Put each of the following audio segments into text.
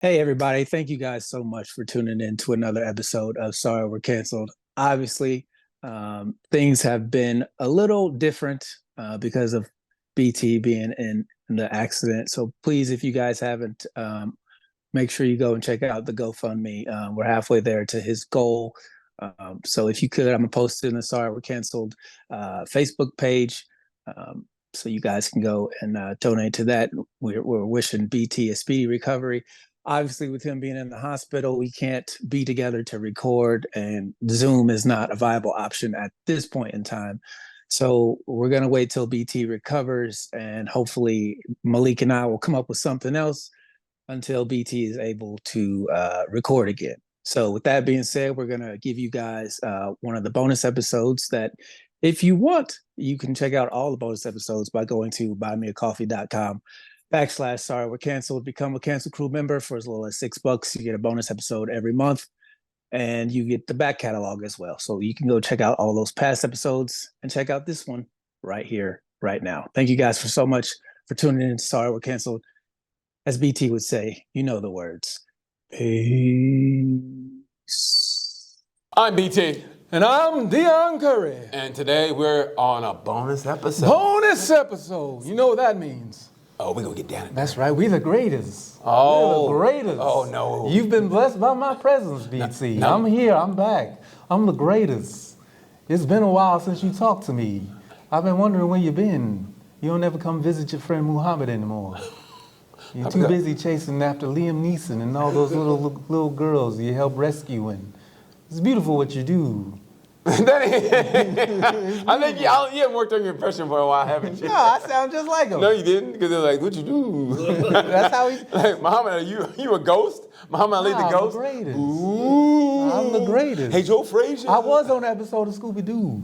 Hey, everybody. Thank you guys so much for tuning in to another episode of Sorry We're Canceled. Obviously, things have been a little different because of BT being in the accident. So please, if you guys haven't, make sure you go and check out the GoFundMe. We're halfway there to his goal. So if you could, I'm going to post it in the Sorry We're Canceled Facebook page. So you guys can go and donate to that. We're wishing BT a speedy recovery. Obviously, with him being in the hospital, we can't be together to record, and Zoom is not a viable option at this point in time. So we're going to wait till BT recovers, and hopefully Malik and I will come up with something else until BT is able to record again. So with that being said, we're going to give you guys one of the bonus episodes that if you want, you can check out all the bonus episodes by going to buymeacoffee.com/ sorry we're canceled. Become a cancel crew member for as little as $6. You get a bonus episode every month, and you get the back catalog as well. So you can go check out all those past episodes and check out this one right here, right now. Thank you guys for so much for tuning in. Sorry we're canceled. As BT would say, you know the words. Peace. I'm BT. And I'm Dion Curry. And today we're on a bonus episode. Bonus episode. You know what that means. Oh, we're going to get down. That's right. We the greatest. Oh. We're the greatest. Oh, no. You've been blessed by my presence, BT. No. I'm here. I'm back. I'm the greatest. It's been a while since you talked to me. I've been wondering where you been. You don't ever come visit your friend Muhammad anymore. You're too busy chasing after Liam Neeson and all those little girls you help rescuing. It's beautiful what you do. I think you haven't worked on your impression for a while, haven't you? No, I sound just like him. No, you didn't, because they're like, what you do? That's how he... Like, Muhammad, are you a ghost? Muhammad Ali the ghost? I'm the greatest. Ooh. I'm the greatest. Hey, Joe Frazier. I was on an episode of Scooby-Doo.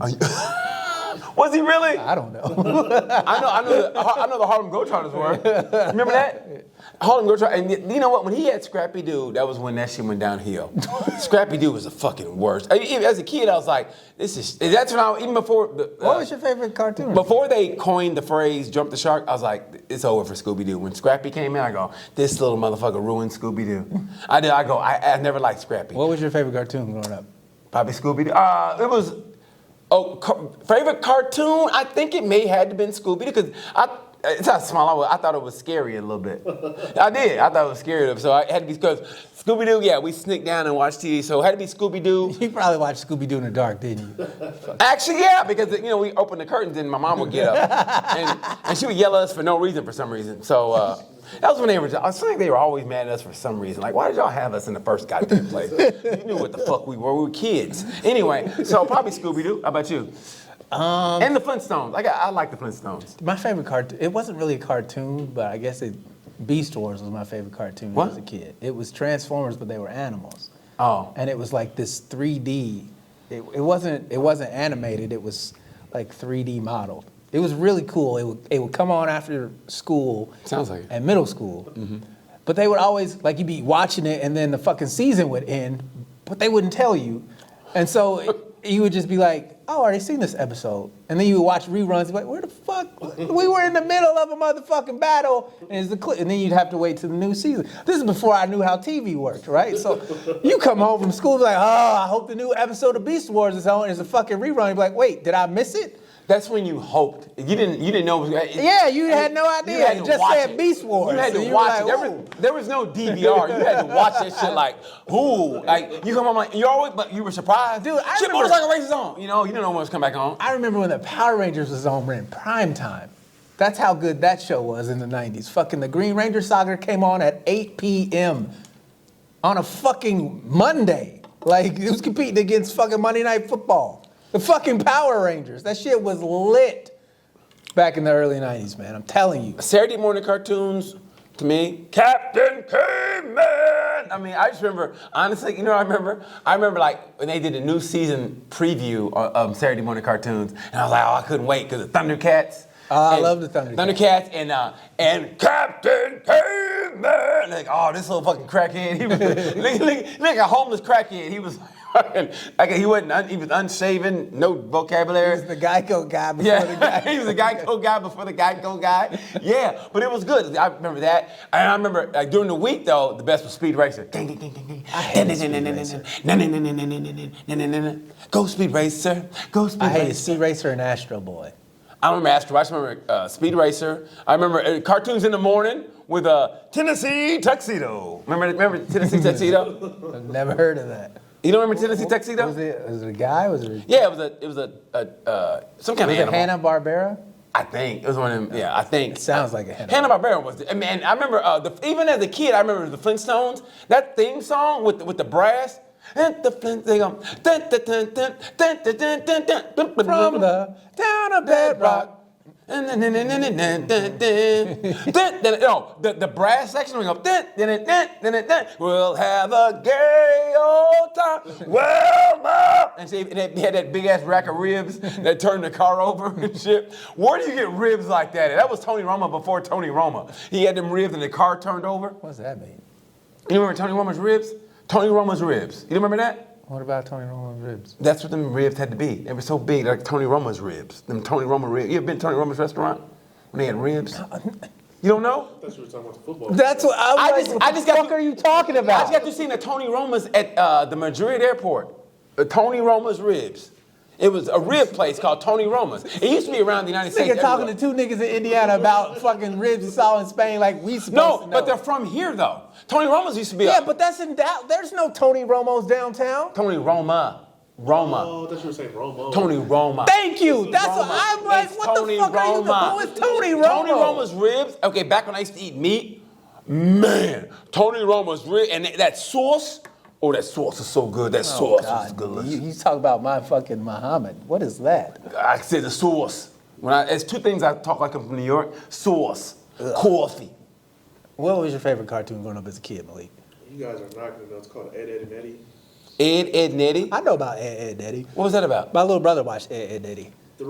Was he really? I don't know. I know the Harlem Globetrotters were. Remember that? Harlem Globetrotters. And you know what? When he had Scrappy Doo, that was when that shit went downhill. Scrappy Doo was the fucking worst. As a kid, I was like, that's when even before. What was your favorite cartoon? Before they coined the phrase "jump the shark," I was like, it's over for Scooby Doo. When Scrappy came in, I go, this little motherfucker ruined Scooby Doo. I never liked Scrappy. What was your favorite cartoon growing up? Probably Scooby Doo. It was. Favorite cartoon? I think it may have been Scooby because it's how small I was. I thought it was scary a little bit. I did. I thought it was scary, so I had to be because Scooby Doo. Yeah, we sneaked down and watched TV, so it had to be Scooby Doo. You probably watched Scooby Doo in the dark, didn't you? Actually, yeah, because we opened the curtains and my mom would get up and she would yell at us for no reason for some reason. So. That was when I was like they were always mad at us for some reason. Like, why did y'all have us in the first goddamn place? You knew what the fuck we were. We were kids. Anyway, so probably Scooby-Doo. How about you? And the Flintstones. I like the Flintstones. My favorite cartoon, it wasn't really a cartoon, but I guess Beast Wars was my favorite cartoon as a kid. It was Transformers, but they were animals. Oh. And it was like this 3D. It wasn't animated. It was like 3D modeled. It was really cool. It would come on after school. Sounds like it. And middle school. Mm-hmm. But they would always, like, you'd be watching it and then the fucking season would end, but they wouldn't tell you. And so you would just be like, oh, I already seen this episode. And then you would watch reruns, like, where the fuck? We were in the middle of a motherfucking battle. And then you'd have to wait till the new season. This is before I knew how TV worked, right? So you come home from school like, oh, I hope the new episode of Beast Wars is on. It's a fucking rerun. You'd be like, wait, did I miss it? That's when you hoped. You didn't know. Yeah, you had no idea. It just said Beast Wars. You had to watch it. There was no DVR. You had to watch that shit like, ooh. Like, you come home like, but you were surprised. Dude, shit, motorcycle race is on. You didn't know when it was coming back on. I remember when the Power Rangers was on in prime time. That's how good that show was in the 90s. Fucking the Green Ranger Saga came on at 8 p.m. on a fucking Monday. Like, it was competing against fucking Monday Night Football. The fucking Power Rangers. That shit was lit back in the early 90s, man. I'm telling you. Saturday morning cartoons, to me, Captain Caveman. I mean, I just remember, honestly, I remember like when they did a new season preview of Saturday morning cartoons, and I was like, oh, I couldn't wait because the Thundercats. I love the Thundercats. Thundercats and Captain Caveman. Like, oh, this little fucking crackhead. He was like a homeless crackhead. He was fucking, like, he was unshaven, no vocabulary. He was the Geico guy before the guy. He was the Geico guy before the Geico guy. Yeah, but it was good. I remember that. And I remember during the week though, the best was Speed Racer. Go Speed Racer. Go Speed I Racer. hated Speed Racer and Astro Boy. I don't remember Astro. I just remember Speed Racer. I remember cartoons in the morning with Tennessee Tuxedo. Remember Tennessee Tuxedo? I've never heard of that. You don't remember Tennessee Tuxedo? Was it a guy? Was it? Yeah, it was some kind of animal. Hanna-Barbera? I think it was one of them. Yeah, I think. It sounds like a Hanna-Barbera was. I mean, I remember even as a kid, I remember the Flintstones. That theme song with the brass. And the Flint, they go. From the town of Bedrock. No, the brass section we go. We'll have a gay old time. Well, now. And see, and he had that big ass rack of ribs that turned the car over and shit. Where do you get ribs like that? That was Tony Roma before Tony Roma. He had them ribs and the car turned over. What's that mean? You remember Tony Roma's ribs? Tony Roma's ribs. You remember that? What about Tony Roma's ribs? That's what them ribs had to be. They were so big, like Tony Roma's ribs. Them Tony Roma ribs. You ever been to Tony Roma's restaurant when they had ribs? You don't know? That's what you're talking about the football. That's what I was. What the fuck are you talking I about? just got to see the Tony Roma's at the Madrid airport. Tony Roma's ribs. It was a rib place called Tony Roma's. It used to be around the United States. Nigga talking everywhere. to two niggas in Indiana about fucking ribs he saw in Spain like we supposed to No, know. but they're from here though. Tony Roma's used to be. Yeah, but that's in Dallas. There's no Tony Romos downtown. Tony Roma. Oh, that's what you were saying, Romo. Tony Roma. Thank you. That's Roma. what I'm like. It's What Tony the fuck are you doing? Roma. Who is Tony Romo? Tony Roma's ribs. Okay, back when I used to eat meat, man, Tony Roma's ribs and that sauce. Oh, that sauce is so good. That sauce is good. You talk about my fucking Muhammad. What is that? I said the sauce. It's two things I talk like I'm from New York. Sauce, coffee. What was your favorite cartoon growing up as a kid, Malik? You guys are not going to know. It's called Ed, Ed, and Eddie. Ed, Nettie. I know about Ed, Eddie. What was that about? My little brother watched Ed, Eddie. They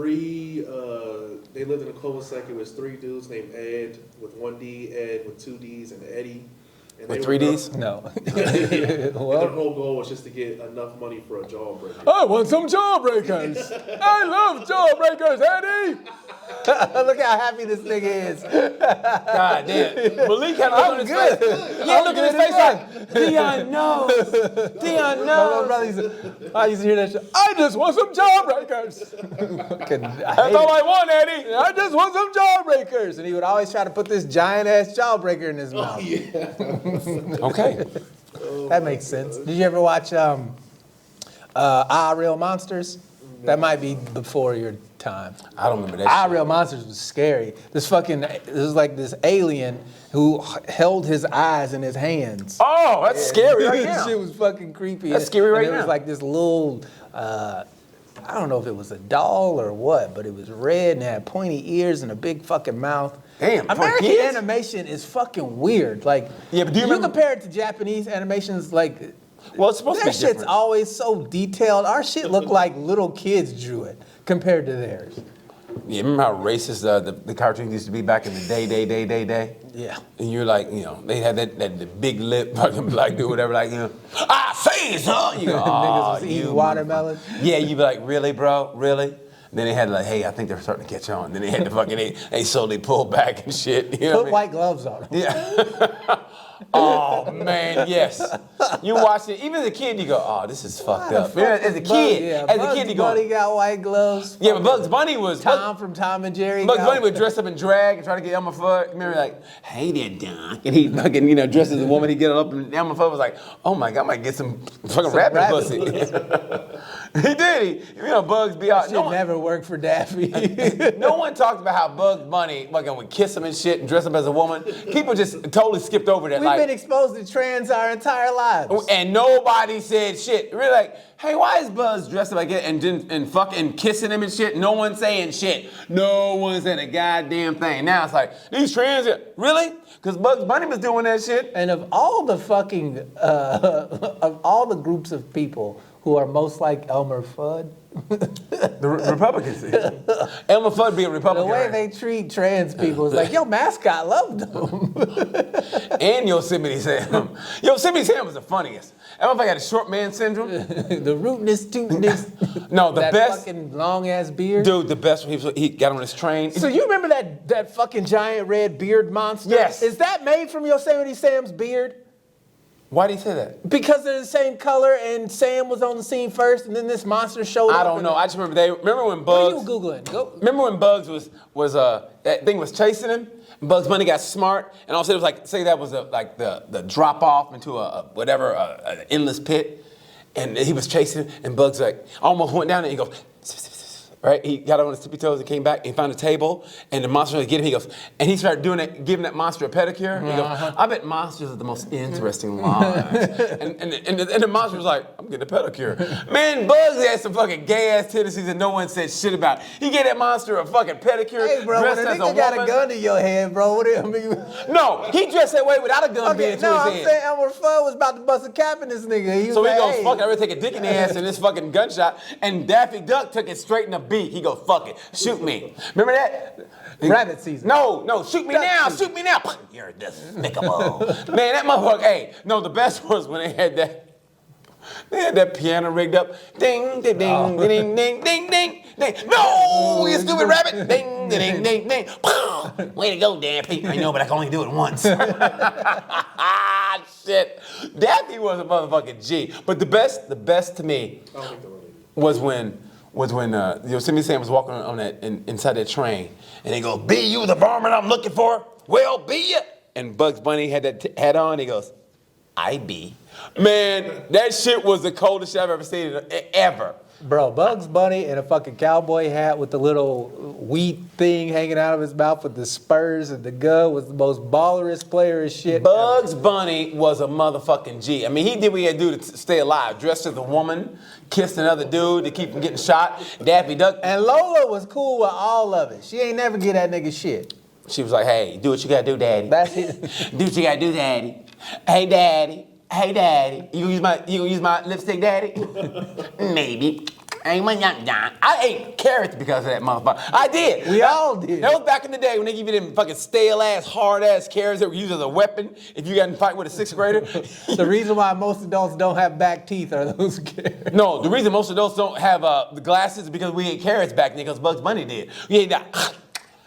lived in a cul-de-sac. It was three dudes named Ed with one D, Ed with two Ds, and Eddie. And With three Ds? No. And their whole goal was just to get enough money for a jawbreaker. I want some jawbreakers. I love jawbreakers, Eddie. Look how happy this nigga is. God damn. Malik had a look on his face. Yeah, look at his face like, Dion knows. Dion My little knows. brother I used to hear that shit. I just want some jawbreakers. That's all I want, Eddie. I just want some jawbreakers. And he would always try to put this giant ass jawbreaker in his mouth. Okay. That makes sense. Did you ever watch Real Monsters? That might be before your time. I don't remember that shit. Real Monsters was scary. This was like this alien who held his eyes in his hands. Oh, that's scary right This now. shit was fucking creepy. That's scary right and it now. was like this little, I don't know if it was a doll or what, but it was red and it had pointy ears and a big fucking mouth. Damn, for American kids? animation is fucking weird. Like, Yeah, but do you remember- compare it to Japanese animations? Like, Well, it's supposed to their be shit's different. always so detailed. Our shit looked like little kids drew it compared to theirs. Yeah, remember how racist the cartoons used to be back in the day? Yeah. And you're like, they had the big lip fucking black dude, whatever, like, I say so. You go, Niggas oh, was eating you watermelon. Yeah, you'd be like, really, bro? Really? And then they had like, hey, I think they're starting to catch on. Then they had to fucking, they slowly pull back and shit. You know Put what I mean? white gloves on them. Yeah. Oh, man, yes. You watch it, even as a kid, you go, oh, this is fucked up. As a kid, you go, Buddy got white gloves. yeah, but Bugs Bunny was, Tom from Tom and Jerry. Bugs got- Bunny would dress up in drag and try to get Elmer Fudd. Remember, like, hey there, Don. And he fucking, dressed as a woman. He'd get up, and Elmer Fudd was like, oh my God, I might get some fucking rabbit rabbit pussy. He did. Bugs be out. Shit never worked for Daffy. No one talked about how Bugs Bunny fucking would kiss him and shit and dress up as a woman. People just totally skipped over that. We've been exposed to trans our entire lives. And nobody said shit. Really like, hey, why is Buzz dressed up like that and fucking kissing him and shit? No one saying shit. No one said a goddamn thing. Now it's like, these trans, really? Because Bugs Bunny was doing that shit. And of all the fucking, of all the groups of people who are most like Elmer Fudd. The Republicans. Elmer Fudd be a The Republican. way right? they treat trans people is like, your mascot loved them. And Yosemite Sam. Yosemite Sam was the funniest. Elmer Fudd had a short man syndrome. The rootness, tootiness. No, the that best. fucking long ass beard. Dude, the best when he got on his train. So you remember that fucking giant red beard monster? Yes. Is that made from Yosemite Sam's beard? Why did he say that? Because they're the same color and Sam was on the scene first and then this monster showed up. I don't know. I just remember when Bugs. What are you Googling? Go. Remember when Bugs was that thing was chasing him? And Bugs Bunny got smart, and all of a sudden it was like, say that was like the drop off into an endless pit, and he was chasing him, and Bugs like almost went down, and he goes, right? He got on his tippy toes and came back and found a table, and the monster was getting him. He goes, and he started doing it, giving that monster a pedicure. He goes, I bet monsters are the most interesting lives. and the monster was like, I'm getting a pedicure. Man, Bugs had some fucking gay ass tendencies that no one said shit about. He gave that monster a fucking pedicure. Hey, bro, when dressed a as nigga got a gun to your head, bro, what do you mean? No, he dressed that way without a gun being Okay, to no, his I'm head. saying Elmer Fudd was about to bust a cap in this nigga. He was So he like, goes, hey. fuck it, I'd rather take a dick in the ass than this fucking gunshot. And Daffy Duck took it straight in the beak. He goes, fuck it, shoot me. Remember that? Rabbit season. No, shoot me Duck now, season. shoot me now. You're despicable. Man, that motherfucker, hey, no, the best was when they had that piano rigged up. Ding, ding, ding, ding, ding, ding, ding, ding. No, you stupid rabbit. Ding, ding, ding, ding. Way to go, Daffy. I know, but I can only do it once. Shit. Daffy was a motherfucking G. But the best to me was when Yosemite Sam was walking on that inside that train, and he goes, "Be you the varmint I'm looking for? Well, be ya." And Bugs Bunny had that hat on. He goes, "I be." Man, that shit was the coldest shit I've ever seen ever. Bro, Bugs Bunny in a fucking cowboy hat with the little wheat thing hanging out of his mouth with the spurs and the gun was the most ballerest player of shit. Bugs Bunny was a motherfucking G. I mean, he did what he had to do to stay alive. Dressed as a woman, kissed another dude to keep from getting shot. Daffy Duck. And Lola was cool with all of it. She ain't never get that nigga shit. She was like, "Hey, do what you gotta do, daddy. That's it. Do what you gotta do, daddy. Hey, daddy. Hey, daddy. You gonna use my lipstick, daddy? Maybe. I ate carrots because of that motherfucker. I did. We all did. That was back in the day when they give you them fucking stale ass, hard ass carrots that were used as a weapon if you got in a fight with a sixth grader. The reason why most adults don't have back teeth are those carrots. No, the reason most adults don't have the glasses is because we ate carrots back then because Bugs Bunny did. We ate that.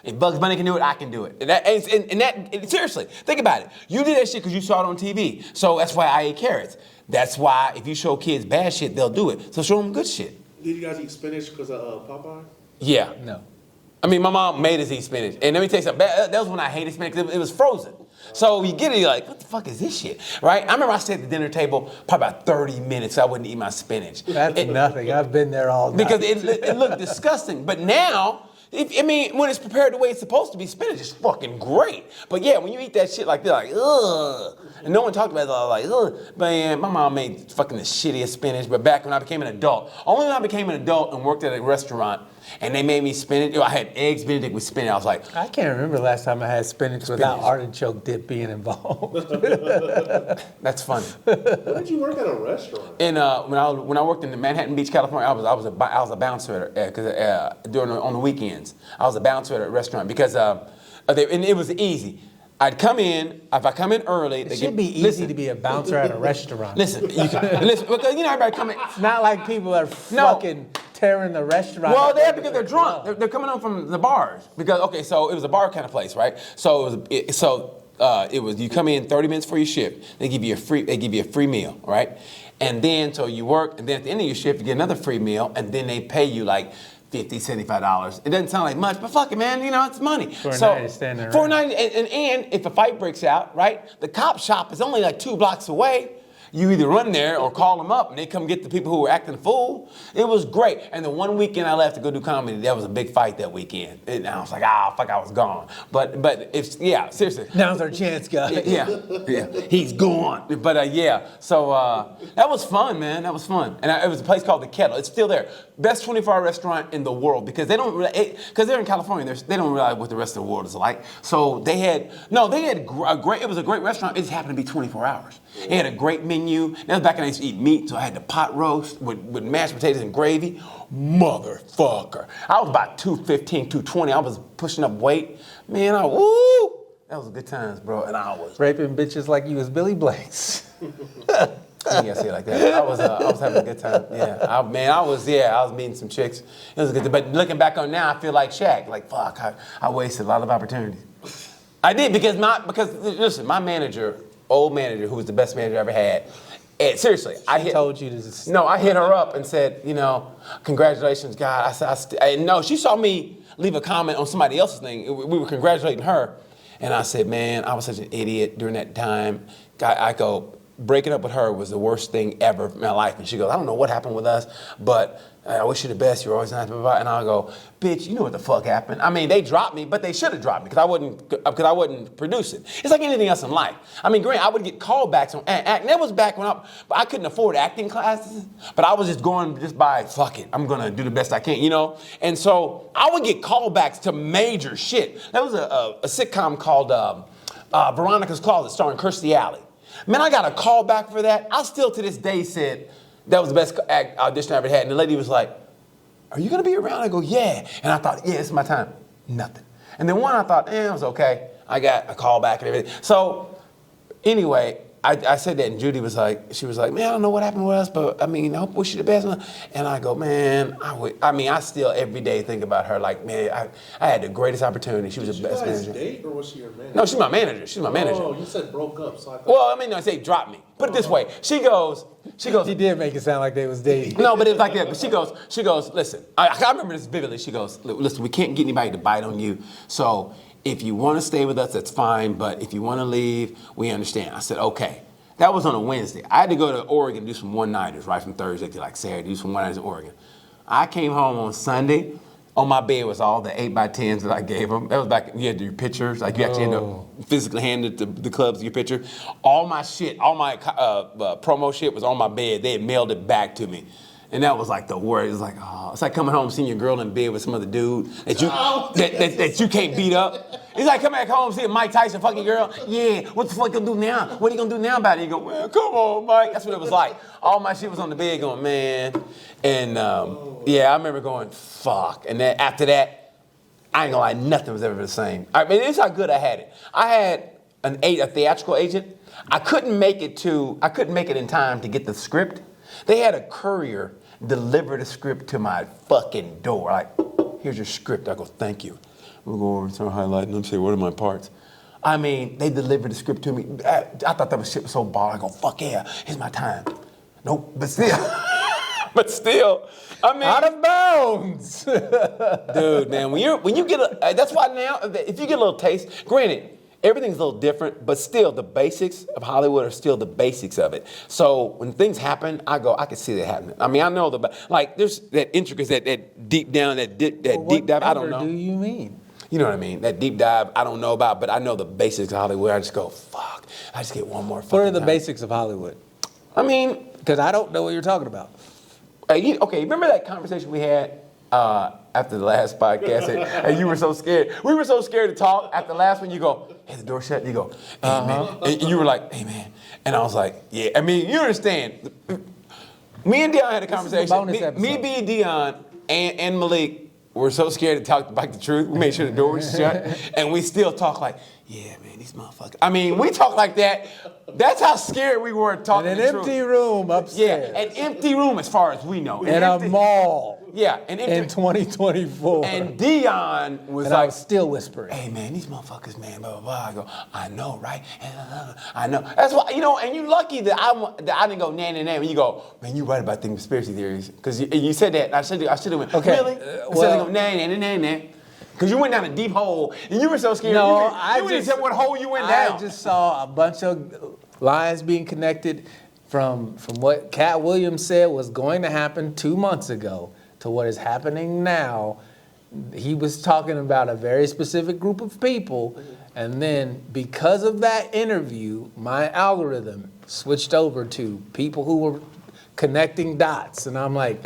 If Bugs Bunny can do it, I can do it. Seriously, think about it. You did that shit because you saw it on TV. So that's why I ate carrots. That's why if you show kids bad shit, they'll do it. So show them good shit. Did you guys eat spinach because of Popeye? Yeah. No. I mean, my mom made us eat spinach. And let me tell you something. That was when I hated spinach because it was frozen. So you get it, you're like, what the fuck is this shit? Right? I remember I stayed at the dinner table probably about 30 minutes so I wouldn't eat my spinach. That's nothing. I've been there all night. Because it looked disgusting. But now, when it's prepared the way it's supposed to be, spinach is fucking great. But yeah, when you eat that shit like they're like, ugh. And no one talked about it, I was like, ugh. Man, my mom made fucking the shittiest spinach. But back when I became an adult, only when I became an adult and worked at a restaurant, and they made me spinach. I had eggs Benedict with spinach. I was like, I can't remember the last time I had spinach without artichoke dip being involved. that's funny. When did you work at a restaurant? And when I worked in Manhattan Beach, California, I was a bouncer on the weekends. I was a bouncer at a restaurant because and it was easy. I'd come in. If I come in early, It should be easy to be a bouncer at a restaurant. Listen, listen, because everybody come in. It's not like people are fucking tearing the restaurant. Well, because they're drunk. They're coming home from the bars because so it was a bar kind of place, right? So it was you come in 30 minutes for your shift. They give you a free meal, right? And then so you work, and then at the end of your shift you get another free meal, and then they pay you like $50, $75. It doesn't sound like much, but fuck it, man. It's money. For a night of standing around. For a night, and if a fight breaks out, right? The cop shop is only like 2 blocks away. You either run there or call them up, and they come get the people who were acting a fool. It was great. And the one weekend I left to go do comedy, that was a big fight that weekend. And I was like, fuck, I was gone. But seriously. Now's our chance, guys. Yeah, he's gone. But so that was fun, man. That was fun. And it was a place called The Kettle. It's still there. Best 24-hour restaurant in the world because because they're in California. They don't realize what the rest of the world is like. So it was a great restaurant. It just happened to be 24 hours. They had a great menu. That was back when I used to eat meat, so I had the pot roast with mashed potatoes and gravy. Motherfucker. I was about 215, 220. I was pushing up weight. Man, woo! That was good times, bro. And I was Raping bitches like you was Billy Blanks. I can't say it like that. I was having a good time. Yeah, I was meeting some chicks. It was a good time. But looking back on now, I feel like Shaq. Like, fuck, I wasted a lot of opportunities. I did because listen, my manager, old manager, who was the best manager I ever had. And seriously, I hit her up and said, congratulations, God. No, she saw me leave a comment on somebody else's thing. We were congratulating her. And I said, man, I was such an idiot during that time. I go, breaking up with her was the worst thing ever in my life. And she goes, I don't know what happened with us, but I wish you the best. You're always nice. And I go, bitch, you know what the fuck happened. I mean, they dropped me, but they should have dropped me because I wasn't producing. It's like anything else in life. I mean, granted, I would get callbacks on acting. That was back when I couldn't afford acting classes, but I was just going by, fuck it, I'm going to do the best I can, And so I would get callbacks to major shit. There was a sitcom called Veronica's Closet starring Kirstie Alley. Man, I got a call back for that. I still to this day said that was the best audition I ever had. And the lady was like, are you going to be around? I go, yeah. And I thought, yeah, it's my time. Nothing. And then one I thought, it was okay. I got a call back and everything. So anyway, I said that and Judy was like, man, I don't know what happened with us, but I mean, I wish you the best. And I go, man, I still every day think about her like, man, I had the greatest opportunity. She was the best manager. Did you guys date or was she your manager? No, she's my manager. She's my manager. Oh, you said broke up, so I thought. Well, I say drop me. Put it this way. She goes. She did make it sound like they was dating. No, but it was like that. But she goes, listen, I remember this vividly. She goes, listen, we can't get anybody to bite on you. So if you want to stay with us, that's fine. But if you want to leave, we understand. I said, okay. That was on a Wednesday. I had to go to Oregon and do some one-nighters, right from Thursday to like Saturday, do some one-nighters in Oregon. I came home on Sunday. On my bed was all the 8x10s that I gave them. That was back, you had your pictures. Like you actually had to physically hand it to the clubs your picture. All my shit, all my promo shit was on my bed. They had mailed it back to me. And that was like the worst. It was like, it's like coming home seeing your girl in bed with some other dude that you can't beat up. It's like coming back home seeing Mike Tyson fucking girl. Yeah, what the fuck you gonna do now? What are you gonna do now about it? You go, man, come on, Mike. That's what it was like. All my shit was on the bed going, man. And I remember going, fuck. And then after that, I ain't gonna lie, nothing was ever the same. I mean, this is how good I had it. I had a theatrical agent. I couldn't make it in time to get the script. They had a courier deliver the script to my fucking door. Like, here's your script. I go, thank you. We'll go over and start highlighting them, say, what are my parts? I mean, they delivered the script to me. I thought that shit was so ball. I go, fuck yeah, here's my time. Nope, but still, I mean. Out of bounds. Dude, man, when you get that's why now, if you get a little taste, granted, everything's a little different, but still the basics of Hollywood are still the basics of it. So when things happen, I can see that happening. I mean, I know there's that intricacy, that deep down, that deep dive, I don't know. What do you mean? You know what I mean? That deep dive, I don't know about, but I know the basics of Hollywood. I just go, fuck, I just get one more fucking What are the time. basics of Hollywood? I mean. Because I don't know what you're talking about. Okay, remember that conversation we had after the last podcast, and you were so scared. We were so scared to talk. After the last one, you go, hey, the door shut. You go, hey, man. And you were like, hey, man. And I was like, yeah. I mean, you understand. Me and Dion had a conversation. Me, B, Dion, and Malik were so scared to talk about the truth. We made sure the door was shut. And we still talk like, yeah, man, these motherfuckers. I mean, we talk like that. That's how scared we were talking in the an empty room upstairs. Yeah, an empty room as far as we know. In a mall. Yeah, in 2024. And Dion was and like, I was still whispering. hey, man, these motherfuckers, man, blah, blah, blah. I go, I know, right? I know. That's why, and you lucky that I didn't go, nah. And you go, man, you right about the conspiracy theories. Because you said that, and I should have went, okay. Really? Instead of going, nah. Because you went down a deep hole, and you were so scared. No, you didn't tell what hole you went down. I just saw a bunch of lines being connected from what Cat Williams said was going to happen 2 months ago to what is happening now. He was talking about a very specific group of people, and then because of that interview, my algorithm switched over to people who were connecting dots, and I'm like,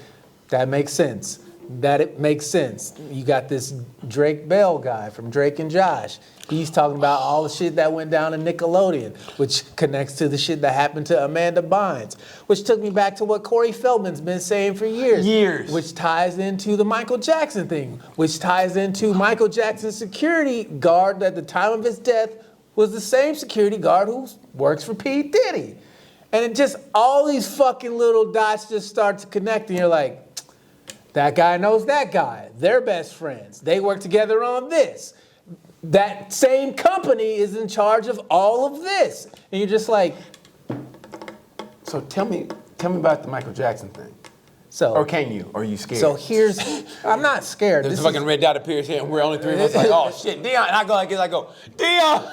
that makes sense. that it makes sense. You got this Drake Bell guy from Drake and Josh. He's talking about all the shit that went down in Nickelodeon, which connects to the shit that happened to Amanda Bynes, which took me back to what Corey Feldman's been saying for years. Which ties into the Michael Jackson thing, which ties into Michael Jackson's security guard that at the time of his death was the same security guard who works for P. Diddy. And it just, all these fucking little dots just start to connect, and you're like, that guy knows that guy. They're best friends. They work together on this. That same company is in charge of all of this. And you're just like... So tell me about the Michael Jackson thing. So, or can you? Or are you scared? So here's... I'm not scared. There's a fucking red dot appears here, and we're only 3 of us like, oh, shit, Dion. And I go like this, I go, Dion!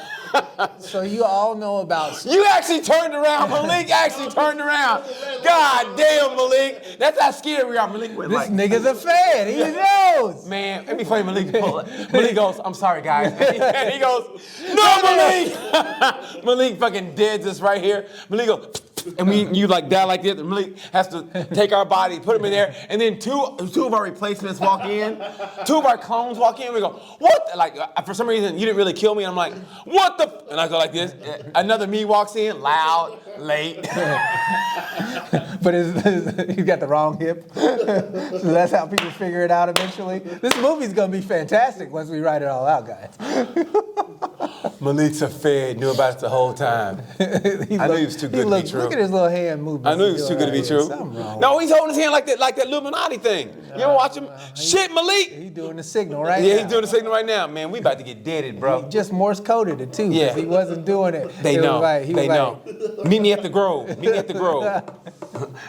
So you all know about... You actually turned around. Malik actually turned around. God damn, Malik. That's how scared we are. Malik went This nigga's a fan. He knows. Man, let me play Malik. Malik goes, I'm sorry, guys. And he goes, no, Malik. Malik fucking deads us right here. Malik goes... And you like die like this, and Malik has to take our body, put them in there, and then two of our replacements walk in, 2 of our clones walk in, we go, what? Like, for some reason, you didn't really kill me, and I'm like, what the? And I go like this, another me walks in, loud, late. But he's got the wrong hip. So that's how people figure it out eventually. This movie's gonna be fantastic once we write it all out, guys. Malik's a fed, knew about it the whole time. I knew he was too good to be true. Look at his little hand movement. I knew he was too good to be true. No, he's holding his hand like that Illuminati thing. You ever watch him? Shit, Malik! He's doing the signal right now. Yeah, he's doing the signal right now. Man, we about to get deaded, bro. He just Morse coded it too. Yeah. He wasn't doing it. They know. They know. Meet me at the Grove. Meet me at the Grove.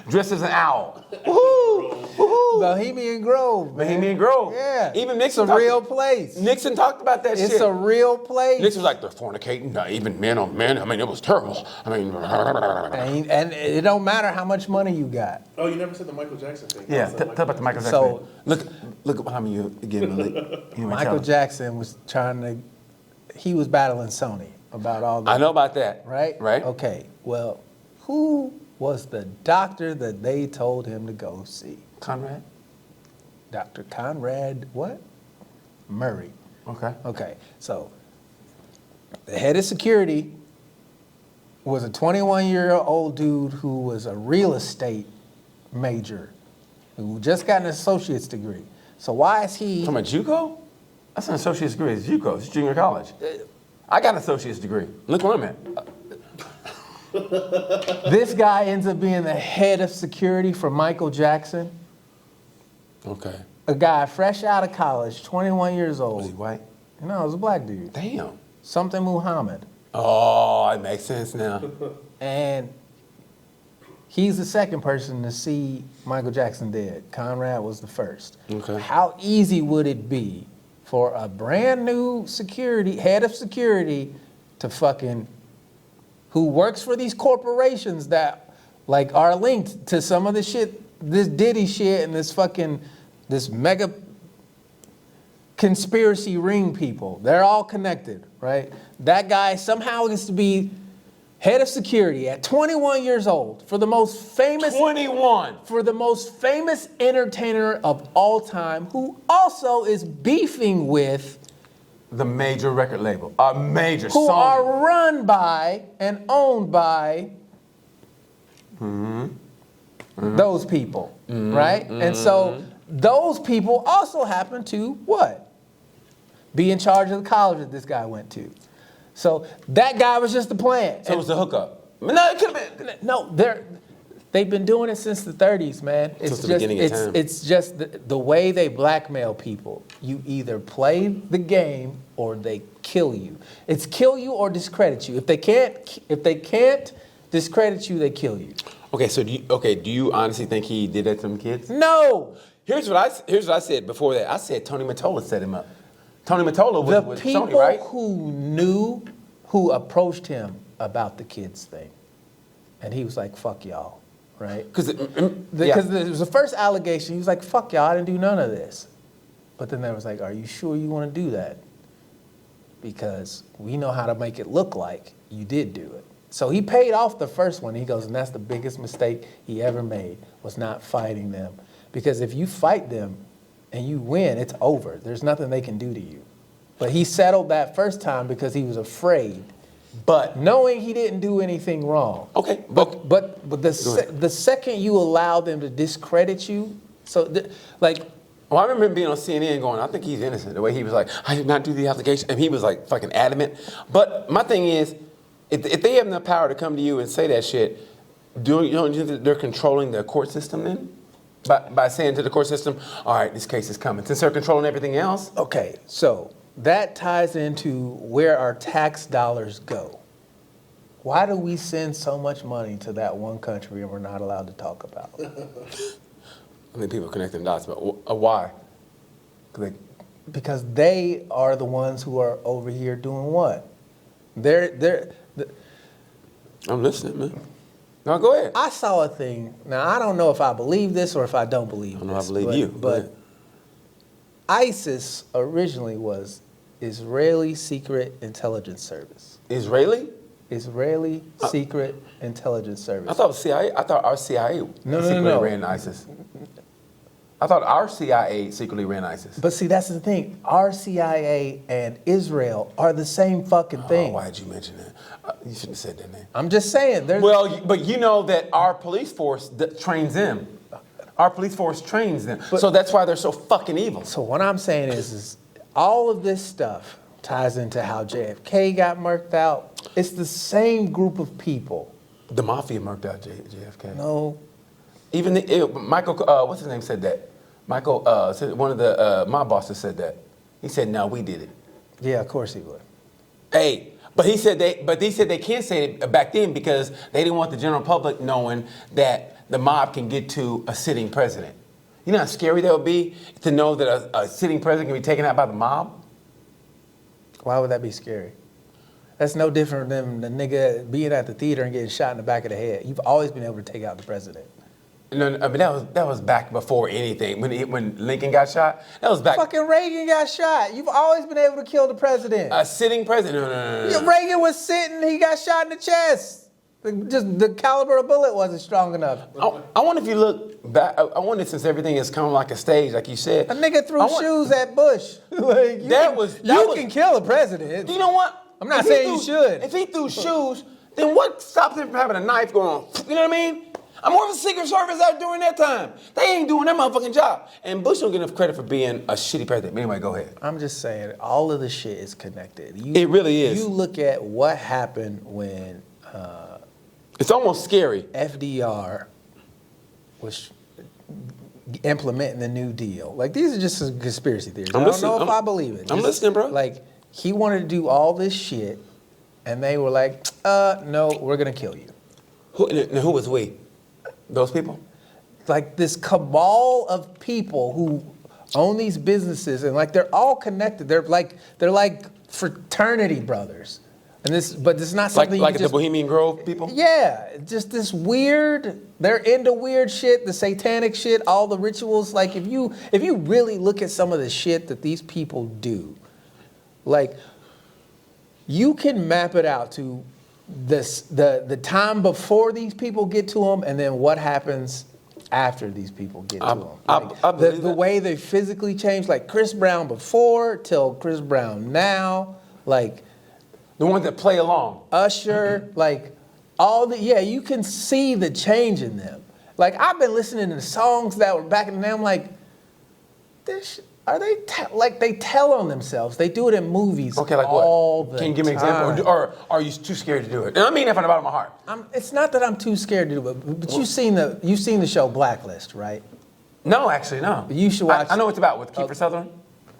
Dressed as an owl. Woohoo! Woohoo! Bohemian Grove, man. Bohemian Grove. Yeah. Even Nixon. It's a real place. Nixon talked about that shit. It's a real place. Nixon was like, they're fornicating, not even men on men. I mean, it was terrible. I mean, and it don't matter how much money you got. Oh, you never said the Michael Jackson thing. Yeah, tell about the Michael Jackson So, thing. Look behind me again, Malik. Michael Jackson was he was battling Sony about all that. I know about that. Right? Right. Okay, well, who was the doctor that they told him to go see? Conrad? Dr. Conrad, what? Murray. Okay. Okay, so the head of security was a 21-year-old dude who was a real estate major who just got an associate's degree. So why is he... From a JUCO? That's an associate's degree. It's JUCO. It's junior college. I got an associate's degree. Look where I'm at. This guy ends up being the head of security for Michael Jackson. Okay. A guy fresh out of college, 21 years old. Was he white? No, it was a black dude. Damn. Something Muhammad. Oh, it makes sense now. And he's the second person to see Michael Jackson dead. Conrad was the first. Okay. How easy would it be for a brand new head of security to fucking, who works for these corporations that like are linked to some of the shit, this Diddy shit and this mega conspiracy ring people. They're all connected, right? That guy somehow gets to be head of security at 21 years old for the most famous 21 for the most famous entertainer of all time, who also is beefing with the major record label, a major who Sony. are run by and owned by those people, right? And so those people also happen to what? Be in charge of the college that this guy went to. So that guy was just the plan. So it was the hookup. No, it could have been. No, they've been doing it since the 30s, man. Since the beginning of time. It's just the way they blackmail people. You either play the game or they kill you. It's kill you or discredit you. If they can't discredit you, they kill you. Okay, so do you honestly think he did that to them kids? No. Here's what I said before that. I said Tony Mottola set him up. Tony Mottola was with The Sony, right? people who approached him about the kids thing, and he was like, "Fuck y'all," right? Because It was the first allegation. He was like, "Fuck y'all, I didn't do none of this." But then there was like, "Are you sure you want to do that? Because we know how to make it look like you did do it." So he paid off the first one. He goes, and that's the biggest mistake he ever made, was not fighting them. Because if you fight them, and you win, it's over. There's nothing they can do to you. But he settled that first time because he was afraid, But knowing he didn't do anything wrong. okay, But the second you allow them to discredit you, Well, I remember him being on CNN going, I think he's innocent. The way he was like, I did not do the application. And he was like fucking adamant. But my thing is, if they have enough power to come to you and say that shit, you don't think they're controlling the court system then? By saying to the court system, all right, this case is coming. Since they're controlling everything else? okay, so that ties into where our tax dollars go. Why do we send so much money to that one country and we're not allowed to talk about it? I mean, people connecting dots, but why? Because they are the ones who are over here doing what? I'm listening, man. No, go ahead. I saw a thing. Now, I don't know if I believe this or if I don't believe this. I don't know if I believe you. Go But ahead. ISIS originally was Israeli Secret Intelligence Service. Israeli? Israeli Secret Intelligence Service. I thought it was CIA. I thought our CIA No. secretly ran ISIS. I thought our CIA secretly ran ISIS. But see, that's the thing. Our CIA and Israel are the same fucking thing. Oh, why did you mention that? You shouldn't have said that name. I'm just saying. Well, but you know that our police force trains them. Our police force trains them. So that's why they're so fucking evil. So what I'm saying is all of this stuff ties into how JFK got murked out. It's the same group of people. The mafia murked out JFK. No. Even Michael, what's his name, said that. Michael, said one of the mob bosses said that. He said, "No, we did it." Yeah, of course he would. Hey, but he said they can't say it back then because they didn't want the general public knowing that the mob can get to a sitting president. You know how scary that would be to know that a sitting president can be taken out by the mob? Why would that be scary? That's no different than the nigga being at the theater and getting shot in the back of the head. You've always been able to take out the president. No, I mean that was back before anything. When Lincoln got shot, that was back. Fucking Reagan got shot. You've always been able to kill the president. A sitting president? No. Yeah, Reagan was sitting, he got shot in the chest. Just the caliber of bullet wasn't strong enough. I wonder if you look back. I wonder since everything is kind of like a stage, like you said. A nigga threw shoes at Bush. Like, you can kill a president. You know what? I'm not saying you should. If he threw shoes, then what stops him from having a knife going? You know what I mean? I'm more of a Secret Service out during that time. They ain't doing their motherfucking job. And Bush don't get enough credit for being a shitty president. Anyway, go ahead. I'm just saying, all of the shit is connected. It really is. You look at what happened when It's almost scary. FDR was implementing the New Deal. Like, these are just some conspiracy theories. I don't know if I believe it. I'm listening, bro. Like, he wanted to do all this shit, and they were like, no, we're going to kill you. Who was we? Those people? Like, this cabal of people who own these businesses, and, like, they're all connected. They're like fraternity brothers. And this is not something like the Bohemian Grove people? Yeah, just this weird. They're into weird shit, the satanic shit, all the rituals. Like if you really look at some of the shit that these people do, like you can map it out to the time before these people get to them, and then what happens after these people get to them. I believe the way they physically change, like Chris Brown before till Chris Brown now, like. The ones that play along. Usher, like you can see the change in them. Like I've been listening to songs that were back in the day. I'm like, they tell on themselves. They do it in movies. Okay, like all what? The Can you give me an time. example, or are you too scared to do it? And I mean that from the bottom of my heart. It's not that I'm too scared to do it, but you've seen the show Blacklist, right? No, actually, no. You should watch. I know what it's about with Kiefer Sutherland.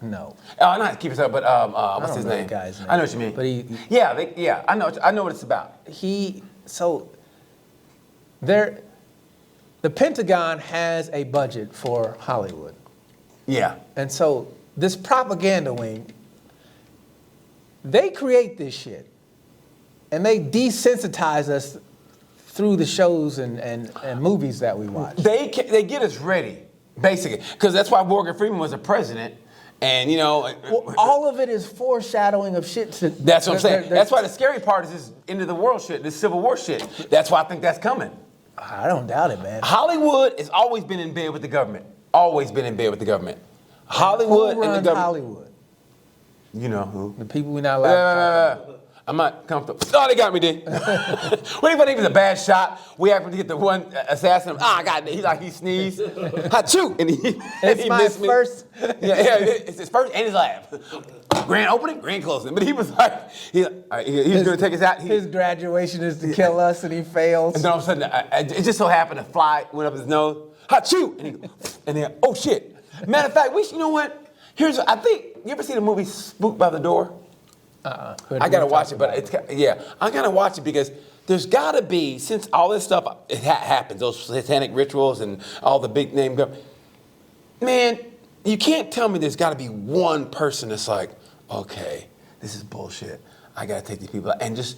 No. Not Kiefer Sutherland, but what's his know the name? guy's name. I know what you mean. But I know what it's about. The Pentagon has a budget for Hollywood. Yeah. And so this propaganda wing, they create this shit. And they desensitize us through the shows and movies that we watch. They get us ready, basically. Because that's why Morgan Freeman was a president. And, well, all of it is foreshadowing of shit. That's what I'm saying. That's why the scary part is this end of the world shit, this Civil War shit. That's why I think that's coming. I don't doubt it, man. Hollywood has always been in bed with the government. Always been in bed with the government. Hollywood Who and the runs government. Hollywood? You know who? The people we're not allowed to talk about. I'm not comfortable. Oh, they got me, D. What if he was a bad shot? We happened to get the one assassin. I got it. He sneezed. Achoo! And It's he my missed me. first. It's his first and his last. Grand opening, grand closing. But he was like, he was going to take us out. His graduation is to kill us, and he fails. And then all of a sudden, it just so happened a fly went up his nose. Achoo! And then, oh shit. Matter of fact, you know what? I think, you ever see the movie Spooked by the Door? I gotta watch it, but I gotta watch it because there's gotta be, since all this stuff happens, those satanic rituals and all the big name man, you can't tell me there's gotta be one person that's like, okay, this is bullshit. I gotta take these people out and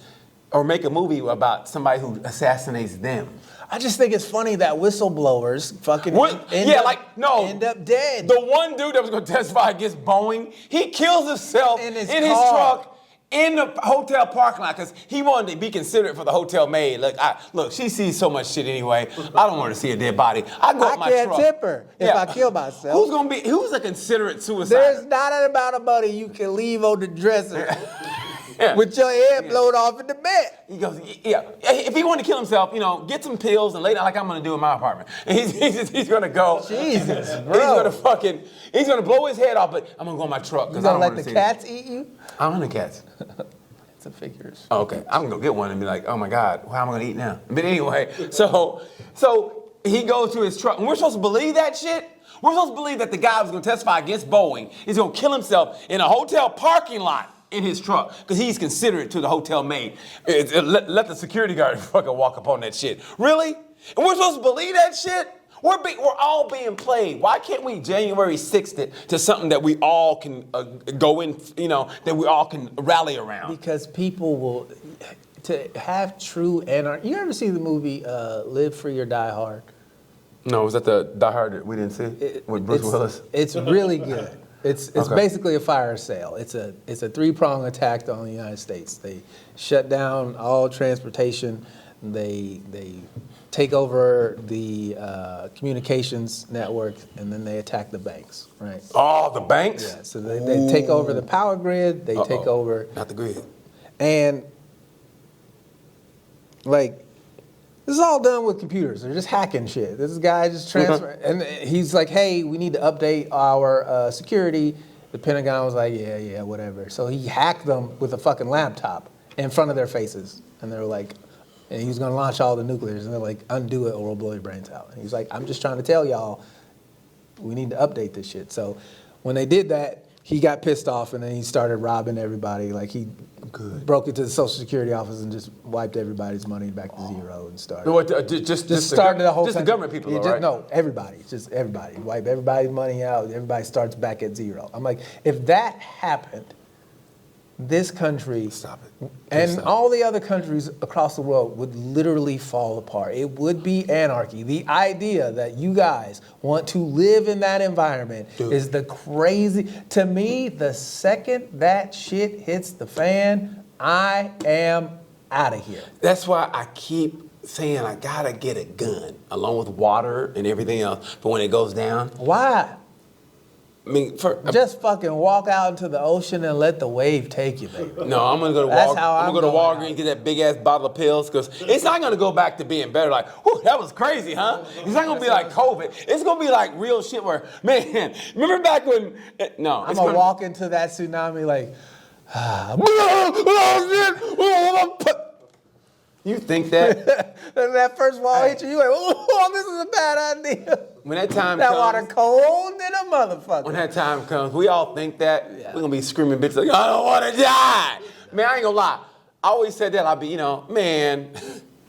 or make a movie about somebody who assassinates them. I just think it's funny that whistleblowers fucking end up dead. The one dude that was going to testify against Boeing, he kills himself in his truck in the hotel parking lot because he wanted to be considered for the hotel maid. Look, she sees so much shit anyway. I don't want to see a dead body. I can't tip her if I kill myself. Who's a considerate suicide? There's not an amount of money you can leave on the dresser. Yeah. With your head blown off in the bed. He goes, yeah. If he wanted to kill himself, get some pills and lay down like I'm going to do in my apartment. And he's going to go. Jesus, bro. He's going to blow his head off, but I'm going to go in my truck. You going to let the cats eat you? I don't want the cats. It's a figures. Okay. I'm going to go get one and be like, oh my God, how am I going to eat now? But anyway, so he goes to his truck. And we're supposed to believe that shit? We're supposed to believe that the guy who's going to testify against Boeing is going to kill himself in a hotel parking lot. In his truck, because he's considerate to the hotel maid. Let the security guard fucking walk up on that shit. Really? And we're supposed to believe that shit? We're all being played. Why can't we January 6th it to something that we all can go in, that we all can rally around? Because people will, to have true anarchy. You ever see the movie Live Free or Die Hard? No, was that the Die Hard that we didn't see with Bruce Willis? It's really good. It's basically a fire sale. It's a 3-prong attack on the United States. They shut down all transportation. They take over the communications network, and then they attack the banks. Right? Oh, the banks? Yeah. So they take over the power grid. They take over. Not the grid. And this is all done with computers. They're just hacking shit. This guy just transfer, and he's like, "Hey, we need to update our security." The Pentagon was like, "Yeah, whatever." So he hacked them with a fucking laptop in front of their faces, and they were like, and he was gonna launch all the nuclears, and they're like, "Undo it, or we'll blow your brains out." And he's like, "I'm just trying to tell y'all, we need to update this shit." So when they did that, he got pissed off, and then he started robbing everybody. Like he broke into the Social Security office and just wiped everybody's money back to zero and started. Just started the whole. Just the government people, though, right? No, everybody. Just everybody. Wipe everybody's money out. Everybody starts back at zero. I'm like, if that happened, this country and all the other countries across the world would literally fall apart. It would be anarchy. The idea that you guys want to live in that environment is the crazy. To me, the second that shit hits the fan, I am out of here. That's why I keep saying I gotta get a gun along with water and everything else. But when it goes down, why? I mean, just fucking walk out into the ocean and let the wave take you, baby. No, I'm gonna go to Walgreens, get that big ass bottle of pills, because it's not gonna go back to being better. Like, whew, that was crazy, huh? It's not gonna be like COVID. It's gonna be like real shit where, man, remember back when? No, I'm gonna walk into that tsunami like, You think that? That first wall hit you, like, oh, this is a bad idea. When that time that comes, water cold than a motherfucker. When that time comes, we all think that. Yeah. We're gonna be screaming bitches like, I don't wanna die. Man, I ain't gonna lie. I always said that. I'll be, man.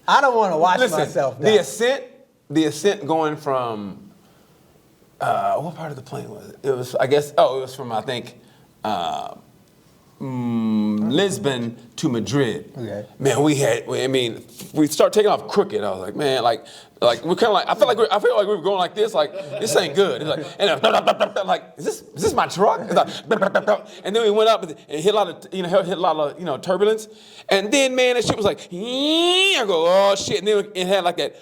I don't wanna watch myself die. The ascent going from, what part of the plane was it? It was, I guess, it was from, I think, Lisbon to Madrid. Okay. Man, we start taking off crooked. I was like, man, like we're kind of like, I feel like we were going like this, like this ain't good. It's like, and like, is this my truck? It's like, and then we went up and hit a lot of turbulence. And then, man, that shit was like, I go, oh shit, and then it had like that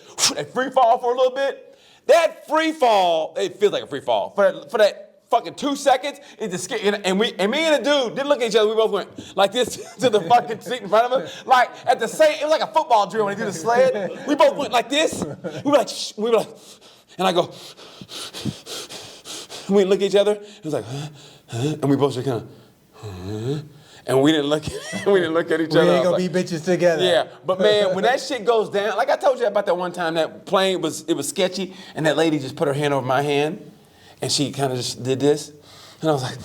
free fall for a little bit. That free fall, it feels like a free fall for that fucking 2 seconds. It just and me and the dude didn't look at each other. We both went like this to the fucking seat in front of us. Like at the same, it was like a football drill when they do the sled. We both went like this. We were like, shh. We were like, and I go, and we look at each other. It was like, and we both just kind of, and we didn't look at each other. We ain't gonna be bitches together. Yeah, but man, when that shit goes down, like I told you about that one time, that plane was sketchy, and that lady just put her hand over my hand, and she kind of just did this, and I was like,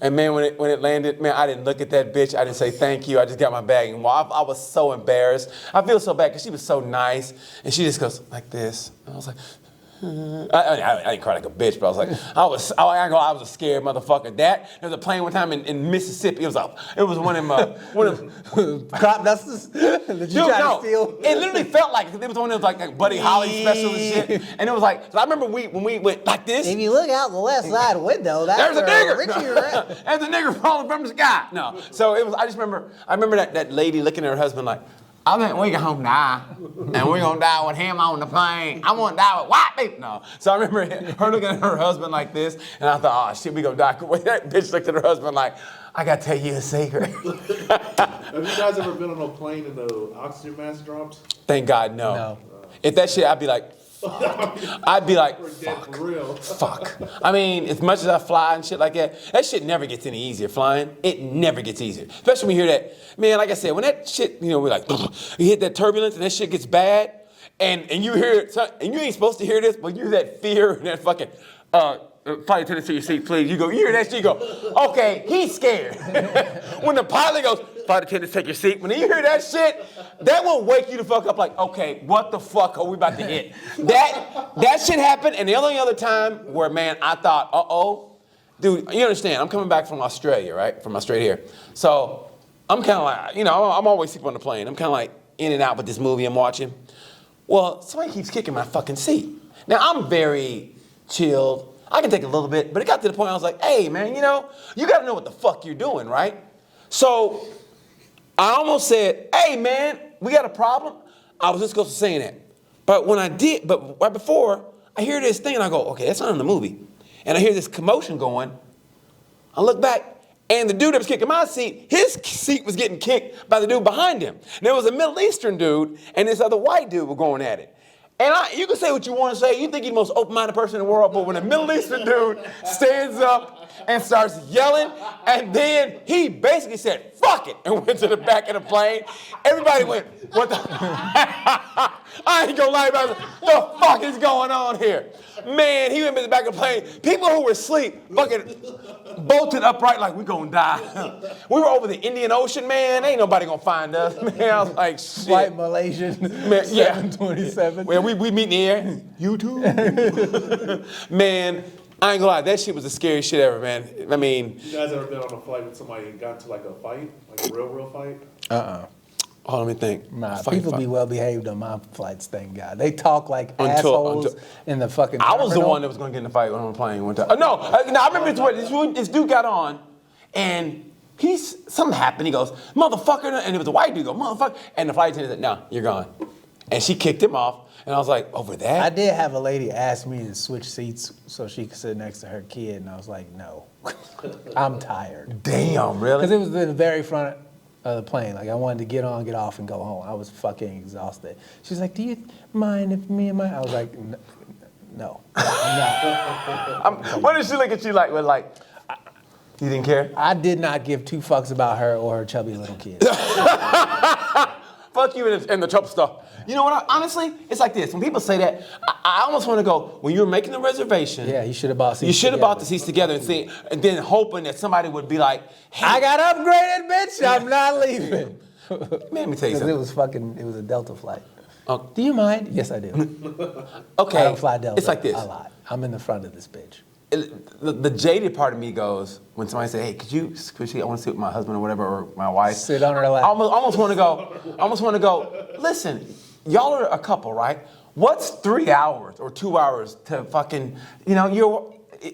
and man, when it landed, man, I didn't look at that bitch. I didn't say thank you. I just got my bag and walked. I was so embarrassed. I feel so bad because she was so nice, and she just goes like this, and I was like. I didn't cry like a bitch, but I was like, I was a scared motherfucker. There was a plane one time in Mississippi. It was one of them crop dusters that you try to steal. It literally felt like it was one of those like Buddy Holly special and shit. And it was like, so I remember when we went like this. If you look out the left side window, that's there's a nigger. Richie. There's a nigger falling from the sky. No, so it was. I remember that lady looking at her husband like. I think we gonna die, and we're gonna die with him on the plane. I want to die with white people. No. So I remember her looking at her husband like this, and I thought, oh shit, we gonna die. That bitch looked at her husband like, I gotta tell you a secret. Have you guys ever been on a plane and the oxygen mask dropped? Thank God, no. If that shit, I'd be like, fuck. I mean, as much as I fly and shit like that shit never gets any easier. Flying, it never gets easier. Especially when you hear that, man, like I said, when that shit, we're like, you hit that turbulence and that shit gets bad, and you hear it, and you ain't supposed to hear this, but you hear that fear and that fucking, flight attendant to your seat, please. You hear that shit, you go, okay, he's scared. When the pilot goes, flight attendant, take your seat. When you hear that shit, that will wake you the fuck up like, okay, what the fuck are we about to hit? That shit happened, and the only other time where, man, I thought, dude, you understand, I'm coming back from Australia, right? From Australia here. So I'm kind of like, I'm always sleeping on the plane. I'm kind of like in and out with this movie I'm watching. Well, somebody keeps kicking my fucking seat. Now, I'm very chilled. I can take a little bit, but it got to the point I was like, hey, man, you got to know what the fuck you're doing, right? So I almost said, hey, man, we got a problem. I was just close to saying that. But right before, I hear this thing, and I go, okay, that's not in the movie. And I hear this commotion going. I look back, and the dude that was kicking my seat, his seat was getting kicked by the dude behind him. And there was a Middle Eastern dude, and this other white dude were going at it. And you can say what you want to say. You think you're the most open-minded person in the world, but when a Middle Eastern dude stands up and starts yelling, and then he basically said, fuck it, and went to the back of the plane, everybody went, what the? I ain't gonna lie about it. The fuck is going on here? Man, he went to the back of the plane. People who were asleep fucking bolted upright like we gonna die. We were over the Indian Ocean, man. Ain't nobody gonna find us. Man, I was like, shit. Flight Malaysian, man, 727. Well, we meet in the air. You too? Man, I ain't gonna lie. That shit was the scariest shit ever, man. I mean. You guys ever been on a flight with somebody got into like a fight? Like a real fight? Oh, let me think. Nah, people be well behaved on my flights, thank God. They talk like assholes in the fucking terminal. I was the one that was going to get in a fight on a plane one time. I remember this dude got on, and something happened. He goes, motherfucker, and it was a white dude, go, motherfucker. And the flight attendant said, no, you're gone. And she kicked him off, and I was like, over that? I did have a lady ask me to switch seats so she could sit next to her kid, and I was like, no. I'm tired. Damn, really? Because it was in the very front of the plane. Like, I wanted to get on, get off, and go home. I was fucking exhausted. She's like, do you mind if me and my... I was like, no, I'm not. What did she look at you like? You didn't care? I did not give two fucks about her or her chubby little kid. Fuck you and the trouble stuff. You know what? Honestly, it's like this. When people say that, I almost want to go, when you were making the reservation. Yeah, you should have bought seats. You should have bought the seats together and then hoping that somebody would be like, hey. I got upgraded, bitch. I'm not leaving. Man, let me tell you something. It was a Delta flight. Do you mind? Yes, I do. Okay. I don't fly Delta. It's like this. A lot. I'm in the front of this bitch. The jaded part of me goes when somebody say, "Hey, could you? I want to sit with my husband or whatever, or my wife." Sit on her lap. I almost want to go. Listen, y'all are a couple, right? What's 3 hours or 2 hours to fucking?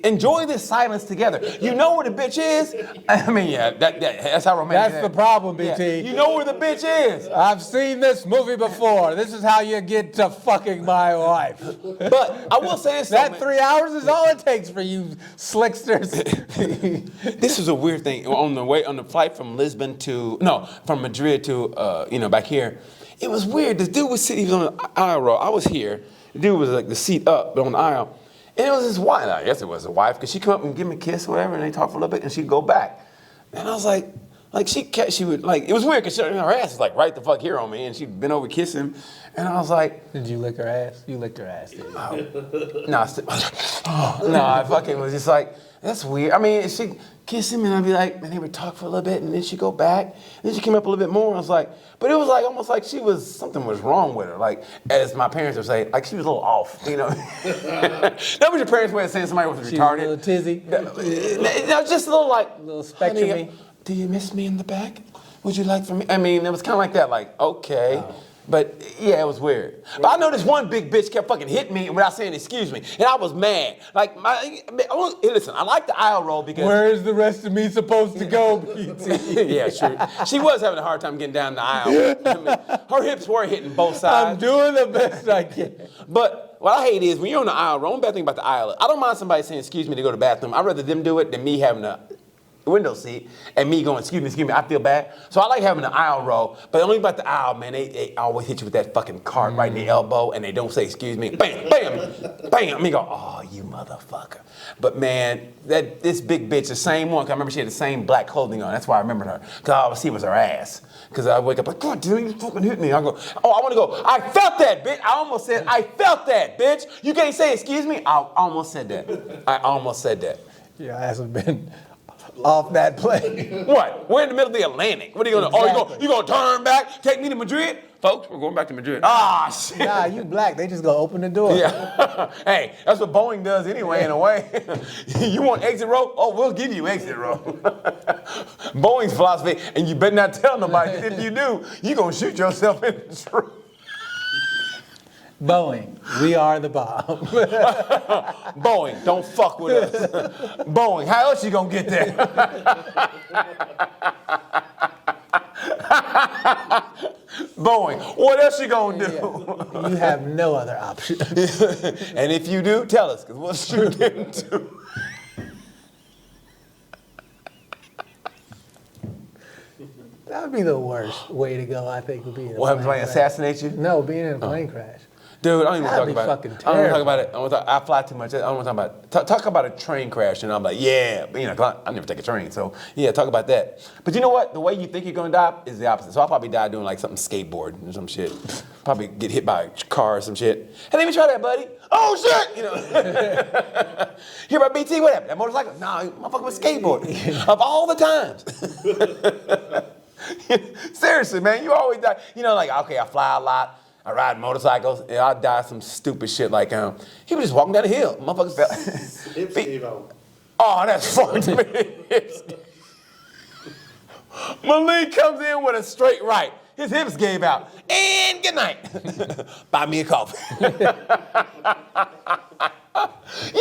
enjoy this silence together. You know where the bitch is. I mean, yeah, that's how romantic. That's the problem, BT. Yeah. You know where the bitch is. I've seen this movie before. This is how you get to fucking my wife. But I will say this. That 3 hours is all it takes for you slicksters. This is a weird thing. On the flight from from Madrid to back here, it was weird. This dude was sitting on the aisle row. I was here. The dude was like the seat up on the aisle. And it was his wife. I guess it was his wife, because she'd come up and give me a kiss or whatever, and they talked for a little bit, and she'd go back. And I was like she would, like, it was weird, because her ass was like right the fuck here on me, and she'd been over kissing, and I was like, Did you lick her ass? You licked her ass, didn't you? no, I fucking was just like, that's weird. I mean, she'd kiss him, and I'd be like, and they would talk for a little bit, and then she'd go back, and then she came up a little bit more, and I was like, but it was like almost like something was wrong with her, like, as my parents would say, like she was a little off, you know. That was your parents' way of saying somebody was She retarded. was a little tizzy. No, just a little like, A little spectrum-y. honey, do you miss me in the back? Would you like for me? I mean, it was kind of like that, like, okay. But yeah, it was weird. But I know this one big bitch kept fucking hitting me without saying excuse me, and I was mad. Like, listen, I like the aisle roll because Where is the rest of me supposed to go, BT? yeah, sure. She was having a hard time getting down the aisle. I mean, her hips were hitting both sides. I'm doing the best I can. But what I hate is when you're on the aisle roll, one bad thing about the aisle, I don't mind somebody saying excuse me to go to the bathroom. I'd rather them do it than me having a window seat and me going, excuse me, I feel bad. So I like having the aisle row, but only about the aisle, man, they always hit you with that fucking cart right in the elbow, and they don't say excuse me. Bam, bam, bam. Me go, oh, you motherfucker. But man, this big bitch, the same one, 'cause I remember she had the same black clothing on. That's why I remembered her, because all I would see was her ass. Because I wake up like, God, dude, you fucking hit me. I go, oh, I want to go, I felt that, bitch. I almost said, I felt that, bitch. You can't say excuse me? I almost said that. I almost said that. Your ass has been off that plane. What? We're in the middle of the Atlantic. What are you gonna do? Exactly. Oh, you gonna turn back, take me to Madrid? Folks, we're going back to Madrid. Ah, shit. Nah, you black. They just gonna open the door. Yeah. Hey, that's what Boeing does anyway, in a way. You want exit row? Oh, we'll give you exit row. Boeing's philosophy, and you better not tell nobody, 'cause if you do, you're gonna shoot yourself in the truth. Boeing, we are the bomb. Boeing, don't fuck with us. Boeing, how else you gonna get there? Boeing, what else you gonna do? You have no other option. And if you do, tell us, because we'll shoot them too. That would be the worst way to go, I think, would be in a What happens when plane they crash. assassinate you? No, being in a plane crash. Dude, I don't even That'd talk be about fucking it. I don't want to talk about it. terrible. I fly too much. I don't want to talk about it. Talk about a train crash, and I'm like, yeah, but, 'cause I never take a train, so yeah, talk about that. But you know what? The way you think you're gonna die is the opposite. So I'll probably die doing like something skateboard or some shit. Probably get hit by a car or some shit. Hey, let me try that, buddy. Oh shit! You know. Hear about BT? What happened? That motorcycle? Nah, motherfucker was skateboarding. Of all the times. Seriously, man, you always die. You know, like, okay, I fly a lot. I ride motorcycles, and I die some stupid shit like he was just walking down the hill. Motherfucker fell. Hips gave out. Oh, that's funny to me. Malik comes in with a straight right. His hips gave out. And good night. Buy me a coffee. You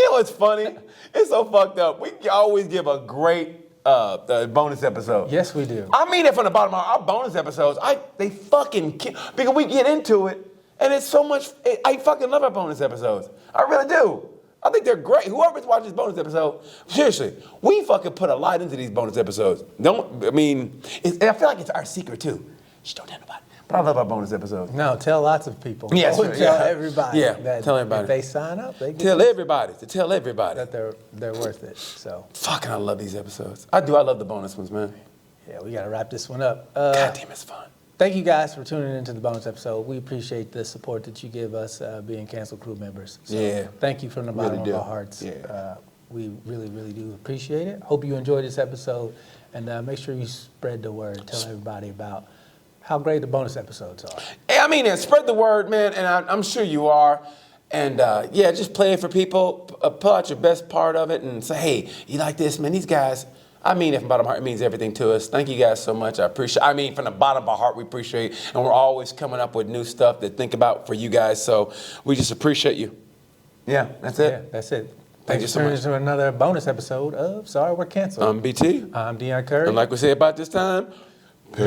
know what's funny? It's so fucked up. We always give a great bonus episode. Yes, we do. I mean it from the bottom of our bonus episodes. They fucking kill, because we get into it, and it's so much. I fucking love our bonus episodes. I really do. I think they're great. Whoever's watching this bonus episode, seriously, we fucking put a lot into these bonus episodes. And I feel like it's our secret too. Shh, don't tell nobody. But I love our bonus episodes. No, tell lots of people. Yes, Tell yeah. everybody. Yeah, that tell everybody. If they sign up, they get Tell everybody. that they're worth it. So Fucking, I love these episodes. I do. I love the bonus ones, man. yeah, we gotta wrap this one up. God damn, it's fun. Thank you guys for tuning into the bonus episode. We appreciate the support that you give us being Cancel Crew members. So Yeah. Thank you from the bottom Really of do. our hearts. Yeah. We really, really do appreciate it. Hope you enjoyed this episode, and make sure you spread the word. Tell everybody about how great the bonus episodes are. I mean, and spread the word, man, and I'm sure you are. And yeah, just play it for people. Pull out your best part of it and say, hey, you like this, man? These guys, I mean it from the bottom of my heart. It means everything to us. Thank you guys so much. I mean, from the bottom of our heart, we appreciate it. And we're always coming up with new stuff to think about for you guys. So we just appreciate you. Yeah, that's it. Yeah, that's it. Thank you for so tuning much. to another bonus episode of Sorry We're Canceled. I'm BT. I'm Deion Curry. And like we say about this time, peace.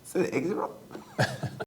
Is that an exit roll?